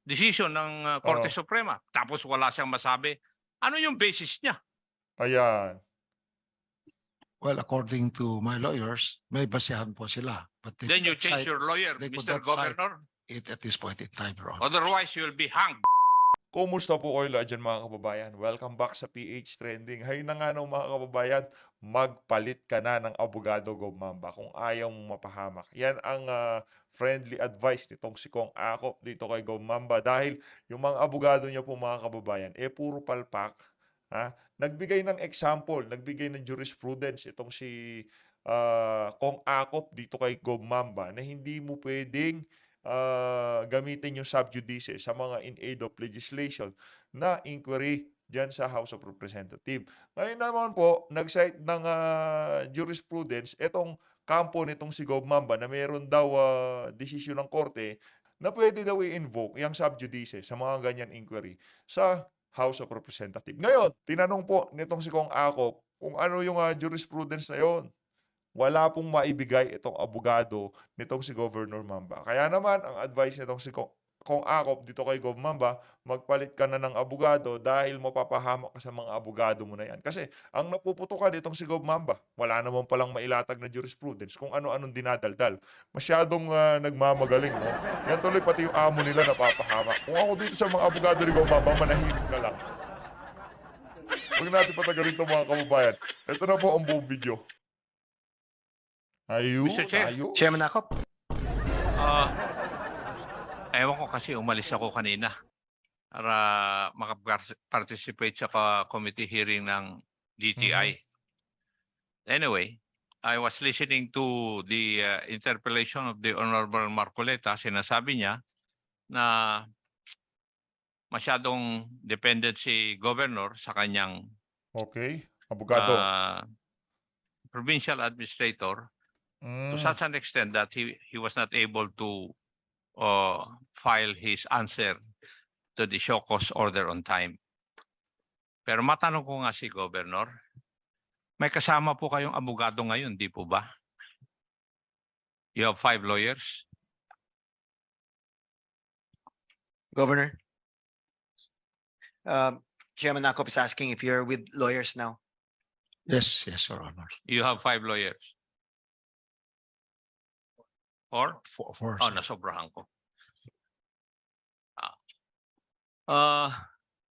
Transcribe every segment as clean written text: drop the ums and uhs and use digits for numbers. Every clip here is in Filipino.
decision ng Korte Oo. Suprema. Tapos wala siyang masabi. Ano yung basis niya? Ayan. Well, according to my lawyers, may basihan po sila. But they Then you could not change cite- your lawyer, they could Mr. not cite Governor. it at this point in time, Your Honor. Otherwise, you'll be hanged. Kumusta po kayo lahat dyan mga kababayan? Welcome back sa PH Trending. Hay na nga no, mga kababayan, magpalit ka na ng abogado Gomamba kung ayaw mong mapahamak. Yan ang friendly advice nitong si Kong Akop dito kay Gomamba dahil yung mga abogado niya po mga kababayan, puro palpak. Ha? Nagbigay ng example, nagbigay ng jurisprudence itong si Kong Akop dito kay Gomamba na hindi mo pwedeng gamitin yung sub judice sa mga in aid of legislation na inquiry dyan sa House of Representatives. Ngayon naman po, nag-cite ng jurisprudence itong kampo nitong si Gomamba na meron daw desisyon ng korte na pwede daw i-invoke yung sub judice sa mga ganyan inquiry sa House of Representatives. Ngayon, tinanong po nitong si Kong Akop kung ano yung jurisprudence na yon. Wala pong maibigay itong abogado nitong si Governor Mamba. Kaya naman, ang advice nitong si Kong Akop dito kay Gov Mamba, magpalit ka na ng abogado dahil mapapahamak ka sa mga abogado mo na yan. Kasi ang napuputukan itong si Gov Mamba, wala naman palang mailatag na jurisprudence kung ano-anong dinadaldal. Masyadong nagmamagaling, no? Yan tuloy pati yung amo nila napapahamak. Kung ako dito sa mga abogado ni Gov Mamba, manahimik na lang. Huwag natin patagalin ito mga kababayan. Ito na po ang buong video. Ayun, Mr. Chair. ayos. Chairman Akop? Ewan ko kasi umalis ako kanina para makapag-participate sa committee hearing ng DTI. Anyway, I was listening to the interpellation of the Honorable Marcoleta. Sinasabi niya na masyadong dependent si Governor sa kanyang Okay, abogado. provincial administrator to such an extent that he was not able to file his answer to the show cause order on time. Pero matanong ko nga si Governor, may kasama po kayong abogado ngayon, di po ba? You have 5 lawyers? Governor, Chairman Akop is asking if you're with lawyers now. Yes, yes, Your Honor. You have 5 lawyers? Or? For, Oh, nasobrahan ko.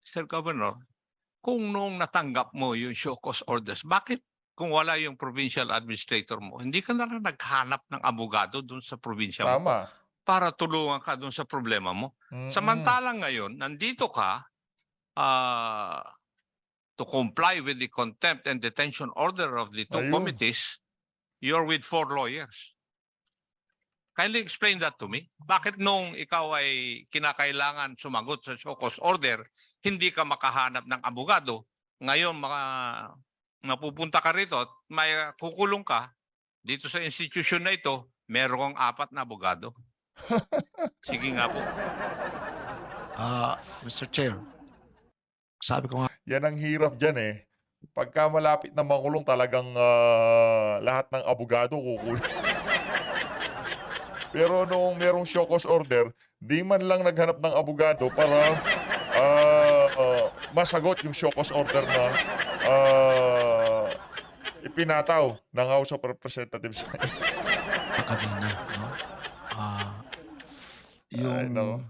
Sir Governor, kung nung natanggap mo yung show cause orders, bakit kung wala yung provincial administrator mo, hindi ka na lang naghanap ng abogado dun sa probinsya mo Tama. para tulungan ka dun sa problema mo? Samantalang ngayon, nandito ka to comply with the contempt and detention order of the 2 Ayun. committees, you're with 4 lawyers. Kindly explain that to me. Bakit nung ikaw ay kinakailangan sumagot sa show cause order, hindi ka makahanap ng abogado? Ngayon, mapupunta ka rito at may kukulong ka dito sa institution na ito, meron kang 4 na abogado. Sige nga po. Mr. Chair, sabi ko nga, Yan ang hirap dyan eh. Pagka malapit na makulong talagang lahat ng abogado kukulong. Pero nung merong show cause order, di man lang naghanap ng abogado para masagot yung show cause order na ipinataw ng House of Representatives. kanina, no? Ay, Yung no.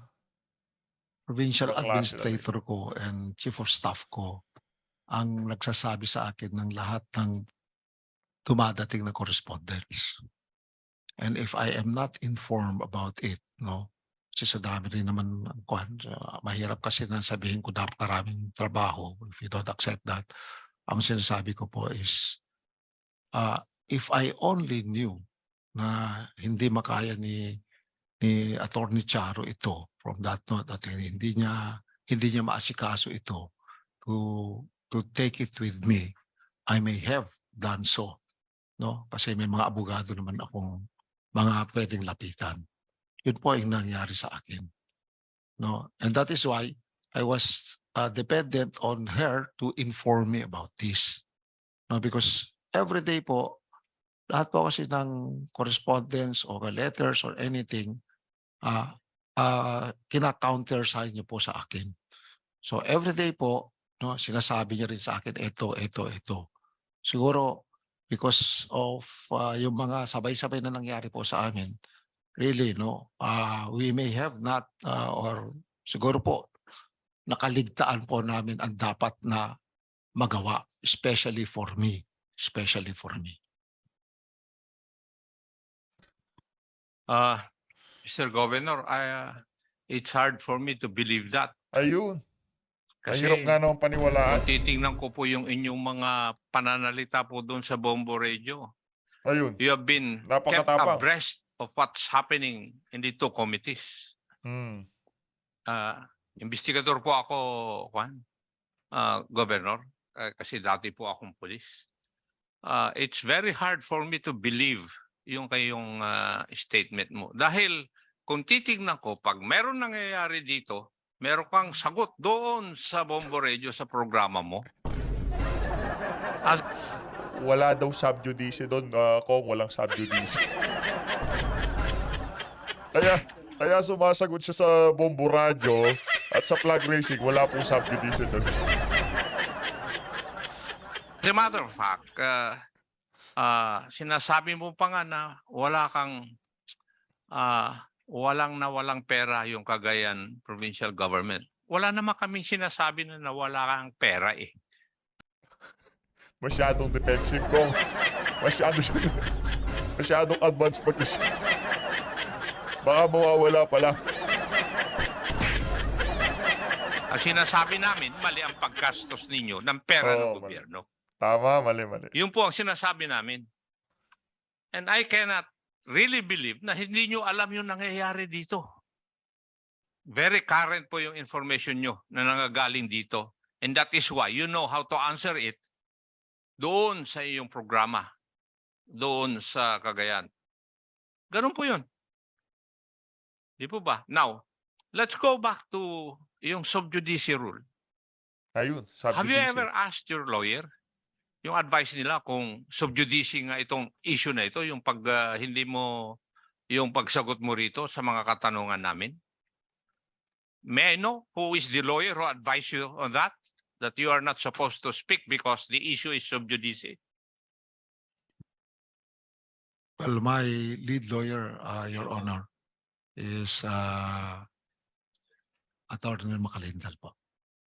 provincial Ibang klase administrator ko and chief of staff ko ang nagsasabi sa akin ng lahat ng dumadating na correspondence. And if I am not informed about it, no, kasi sa dami rin naman, mahirap kasi na sabihin ko dapat maraming trabaho if you don't accept that. Ang sinasabi ko po is, if I only knew na hindi makaya ni Attorney Charo ito from that note at hindi niya maasikaso ito to take it with me, I may have done so, no? Kasi may mga abogado naman akong mga pwedeng lapitan. Yun po yung nangyari sa akin, no? And that is why I was dependent on her to inform me about this, no? Because every day po, lahat po kasi ng correspondence or letters or anything, kina-counter sign niyo po sa akin. So everyday po, no, sinasabi niya rin sa akin, ito. Siguro because of yung mga sabay-sabay na nangyari po sa amin, really, no, we may have not, or siguro po, nakaligtaan po namin ang dapat na magawa, especially for me. Mr. Governor, it's hard for me to believe that. Ayun. Mahirap Kasi nga naman paniwalaan. kung titingnan ko po yung inyong mga pananalita po doon sa Bombo Radio, Ayun. you have been kept Napakatapang. abreast of what's happening in the two committees. Hmm. Investigador po ako, Juan, Governor, kasi dati po akong pulis. It's very hard for me to believe yung kayong statement mo. Dahil kung titignan ko, pag meron nangyayari dito, meron kang sagot doon sa Bombo Radio sa programa mo. Wala daw subjudice doon, kung walang subjudice. Kaya sumasagot siya sa Bombo Radio at sa Flag Racing, wala pong subjudice doon. As a matter of fact, sinasabi mo pa nga na walang pera yung Cagayan Provincial Government. Wala naman kaming sinasabi na nawala kang pera eh. Masyadong defensive kong. Masyadong advanced mag-isip. Baka mawawala pa lang. Ang sinasabi namin, mali ang paggastos ninyo ng pera ng Oo, gobyerno. Tama, mali. Yun po ang sinasabi namin. And I cannot really believe na hindi nyo alam yung nangyayari dito. Very current po yung information nyo na nanggagaling dito. And that is why you know how to answer it doon sa iyong programa, doon sa Cagayan. Ganun po yun. Di po ba? Now, let's go back to yung sub judice rule. Ayun, Have you subjudice. ever asked your lawyer yung advice nila kung sub judice nga itong issue na ito, yung pag hindi mo, yung pagsagot mo rito sa mga katanungan namin? May I know who is the lawyer who advised you on that? That you are not supposed to speak because the issue is sub judice? Well, my lead lawyer, Your Honor, is Attorney Macalindal po.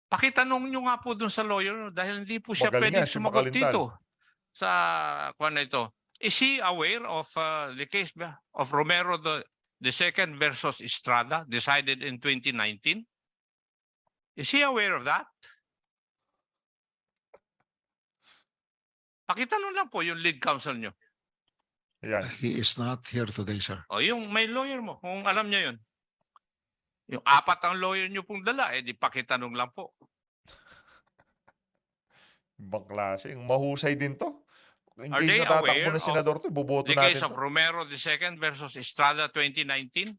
Pakitanong nyo nga po dun sa lawyer dahil hindi po siya Magaling pwedeng yan, si sumagot Macalindal. dito sa kwan na ito. Is he aware of the case of Romero the second versus Estrada decided in 2019? Is he aware of that? Pakitanong lang po yung lead counsel nyo. Ayan. He is not here today, sir. O yung may lawyer mo, kung alam niya yun. Yung apat ang lawyer nyo pong dala, di pakitanong lang po. Ibang klase. Mahusay din to. In Are case they natatakbo aware ng senador to, boboto The case natin of to. Romero II versus Estrada 2019?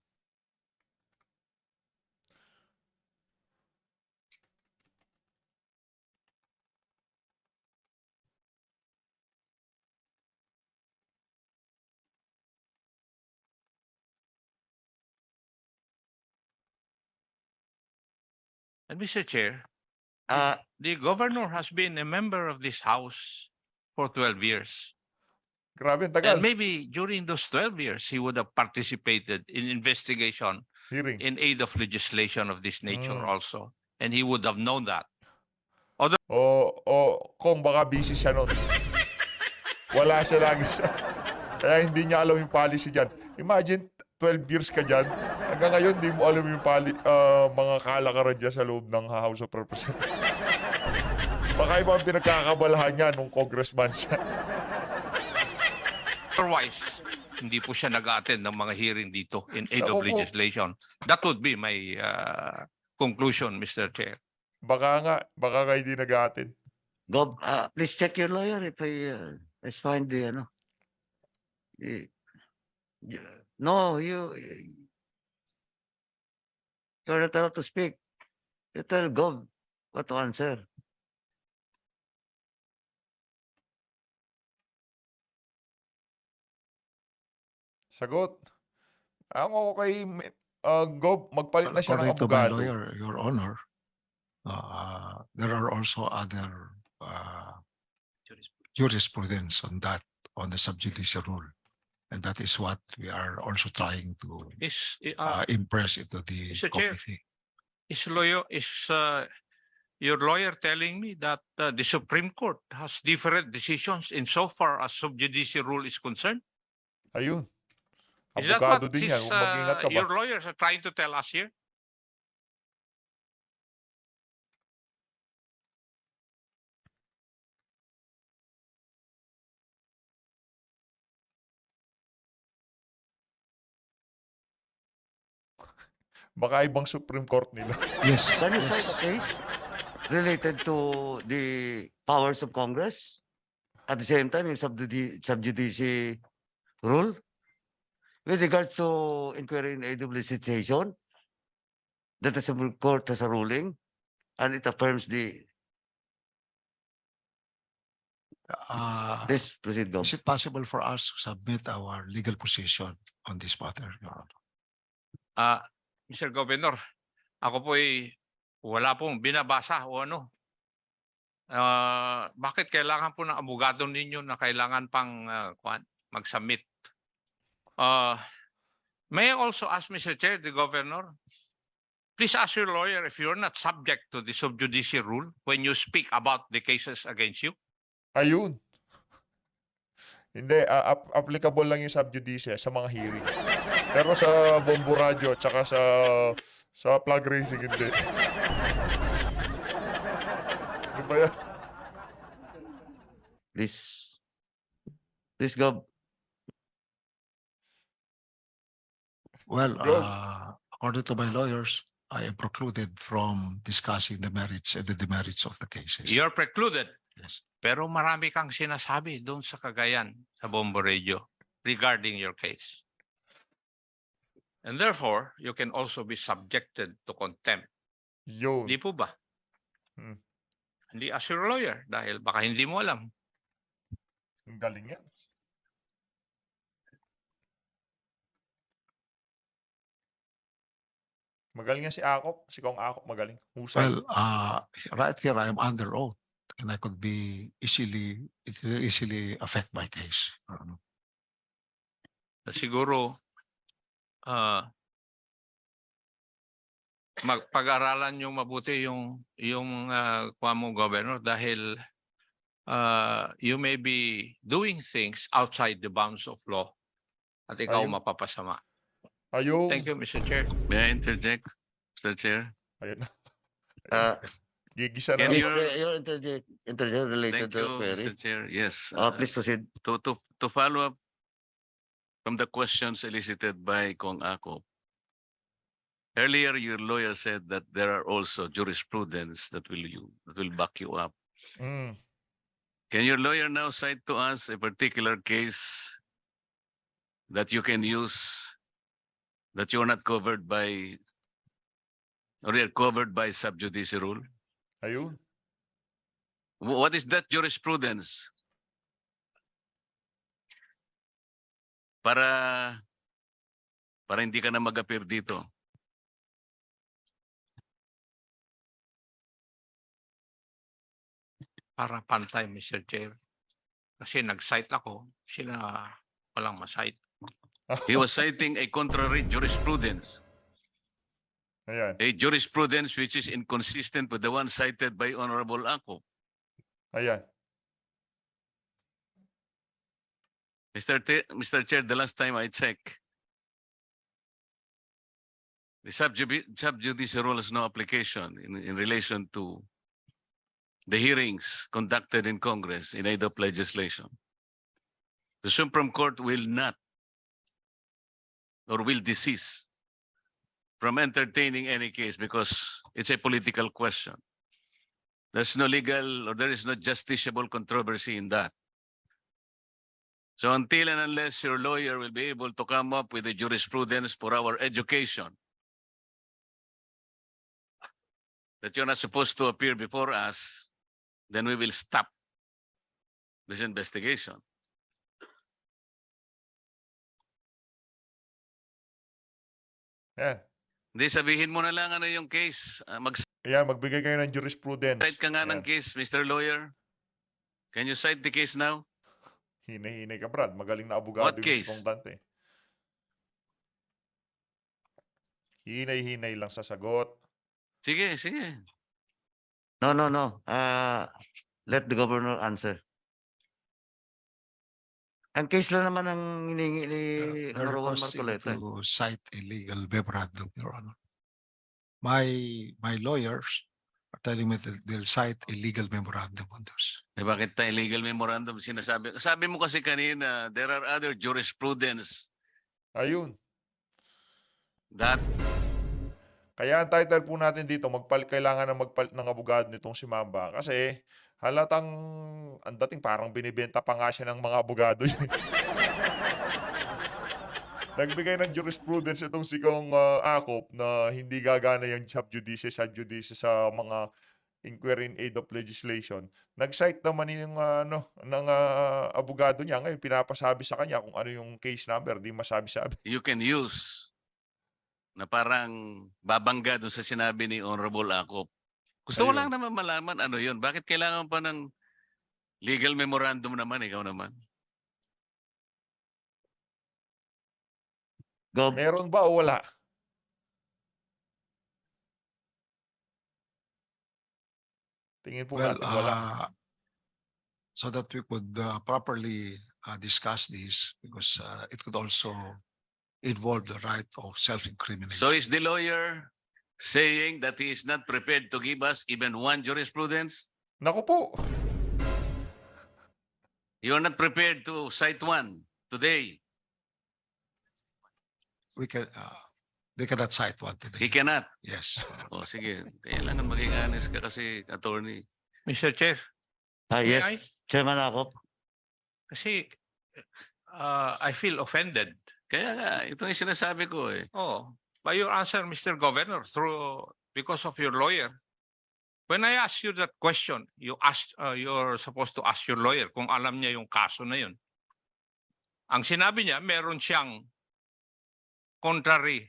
And Mr. Chair, the governor has been a member of this house for 12 years. Grabe, ang tagal. And maybe during those 12 years, he would have participated in investigation Hearing. in aid of legislation of this nature Mm. also. And he would have known that. O kung baka busy siya nun. Wala siya lagi siya. Kaya hindi niya alam yung policy dyan. Imagine, 12 years ka dyan. Hanggang ngayon, di mo alam yung mga kalakaran dyan sa loob ng House of Representatives. Baka iba ang pinagkakabalahan niya nung congressman siya. Otherwise, hindi po siya nag-attend ng mga hearing dito in aid Naku of po. legislation. That would be my conclusion, Mr. Chair. Baka nga hindi nag-aatin. Gov, please check your lawyer if I find the no, you're not allowed to speak. You tell Gov what to answer. Sagot. Ang okay, Gob, magpalit Well, na siya ng according to my abogado. lawyer, Your Honor, there are also other jurisprudence on that, on the sub judice rule. And that is what we are also trying to Is impress into the Mr. Chair. committee. is your lawyer telling me that the Supreme Court has different decisions insofar as sub judice rule is concerned? Ayun. Is that Abogado what din yan. Mag-ingat ka ba? your lawyers are trying to tell us here? Baka ibang Supreme Court nila. Yes. Can you yes. cite a case related to the powers of Congress? At the same time, in sub judice rule? With regards to inquiry in AW situation, that the Supreme Court has a ruling and it affirms this proceed go. Is it possible for us to submit our legal position on this matter, Your Honor? Mr. Governor, ako po ay wala pong binabasa o ano. Bakit kailangan po ng abogado ninyo na kailangan pang mag-submit? May I also ask, Mr. Chair, the Governor, please ask your lawyer if you're not subject to the sub judice rule when you speak about the cases against you. Ayun. Hindi, applicable lang yung sub judice sa mga hearing. Pero sa Bombo Radio tsaka sa Plug Racing hindi. Ano ba yan? Please go. Well, Go. according to my lawyers, I am precluded from discussing the merits and the demerits of the cases. You're precluded. Yes. Pero marami kang sinasabi doon sa Cagayan, sa Bombo Radio, regarding your case. And therefore, you can also be subjected to contempt. Yun. Hindi po ba? Hmm. Hindi as your lawyer dahil baka hindi mo alam. Ang galing yan. Magaling yan si Akop. Si Kong Akop magaling. Husay. Well, right here I am under oath, and I could be it will easily affect my case. Your Honor. Siguro, magpag-aralan yung mabuti yung kuha mo, Governor, dahil you may be doing things outside the bounds of law at ikaw Ayun. mapapasama. Ayun. Thank you, Mr. Chair. May I interject, Mr. Chair? Ayun na. Gigisa na. Can you- Your interject related Thank to you, the query. Mr. Chair. Yes. Please proceed. To follow up from the questions elicited by Kong Ako. Earlier, your lawyer said that there are also jurisprudence that will back you up. Mm. Can your lawyer now cite to us a particular case that you can use that you're not covered by or you're covered by sub judice rule? Ayun. What is that jurisprudence? Para hindi ka na mag-appear dito. Para pantay, Mr. Chair. Kasi nag-cite ako, sila walang ma-cite. He was citing a contrary jurisprudence, Ayan. a jurisprudence which is inconsistent with the one cited by Honorable Ako. Ayan. Mr. Chair, the last time I checked, the sub judice rule has no application in relation to the hearings conducted in Congress in aid of legislation. The Supreme Court will not or will desist from entertaining any case because it's a political question. There's no legal or there is no justiciable controversy in that. So until and unless your lawyer will be able to come up with a jurisprudence for our education that you're not supposed to appear before us, then we will stop this investigation. Ayan. Hindi, sabihin mo na lang ano yung case. Mag-cite Ayan, magbigay kayo ng jurisprudence. ka nga ng Ayan. case, Mr. Lawyer. Can you cite the case now? Hinay-hinay ka, Brad. Magaling na abogado What yung si case? Kong Dante. Hinay-hinay lang sa sagot. Sige, sige. No, no, no. Let the governor answer. Ang case lang naman ang hiningi ni They're Honorable requesting Marcoleta. to cite a legal memorandum, Your Honor. My lawyers are telling me that they'll cite a legal memorandum on this. Eh, bakit tayo illegal memorandum sinasabi? Sabi mo kasi kanina, there are other jurisprudence Ayun. that Kaya ang title po natin dito, kailangan na magpalit ng abogado nitong si Mamba. Kasi halatang, ang dating parang binibenta pa nga siya ng mga abogado. Nagbigay ng jurisprudence itong si Kong Akop na hindi gagana yung sub judice sa mga inquiry in aid of legislation. Nag-cite naman yung ng abogado niya. Ngayon, pinapasabi sa kanya kung ano yung case number, di masabi-sabi. you can use na parang babangga doon sa sinabi ni Honorable Acop. Gusto ko Ayun. lang naman malaman ano yun. Bakit kailangan pa ng legal memorandum naman, ikaw naman? Gov, Meron ba o wala? Tingin po Well, natin wala. so that we could properly discuss this, because it could also involve the right of self-incrimination. So is the lawyer saying that he is not prepared to give us even one jurisprudence? Naku po. You are not prepared to cite one today. We can, they cannot cite one He today. cannot. Yes. O sige, kailangan maging honest ka kasi, attorney. Mr. Chair, yes, may I? Chairman Acop. Kasi I feel offended. Kaya nga, ito yung sinasabi ko eh. Oh, by your answer, Mr. Governor, because of your lawyer. When I asked you that question, you're supposed to ask your lawyer kung alam niya yung kaso na yun. Ang sinabi niya, meron siyang contrary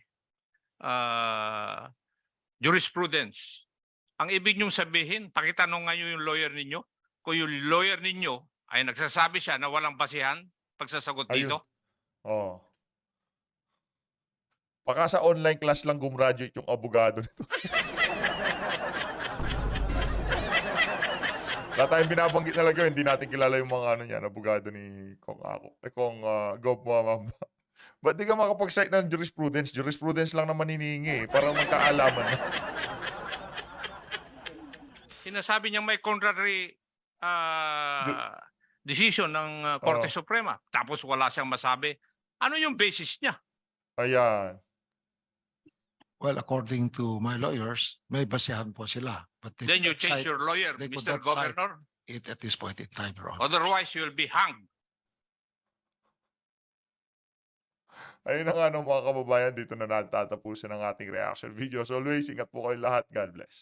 jurisprudence. Ang ibig niyong sabihin, pakitanong nga yung lawyer ninyo, kung yung lawyer ninyo ay nagsasabi siya na walang basihan pagsasagot Ayun. dito. Oh. Baka sa online class lang gumraduate yung abogado nito. Wala tayong binabanggit na lagay, hindi natin kilala yung mga ano niyan, abogado ni Kong Ako. Kong Gov Mamba. Ba't di ka makapag-cite ng jurisprudence? Jurisprudence lang naman hinihingi para magkaalaman. Sinasabi niya may contrary decision ng Korte Oo. Suprema. Tapos wala siyang masabi. Ano yung basis niya? Ayan. Well, according to my lawyers, may basihan po sila. But they Then you could not change your lawyer, they could Mr. not cite Governor. it at this point in time, Your Honor. Otherwise, you'll be hanged. Ayun na nga mga kababayan, dito na natatapusin ang ating reaction video. So always, ingat po kayo lahat. God bless.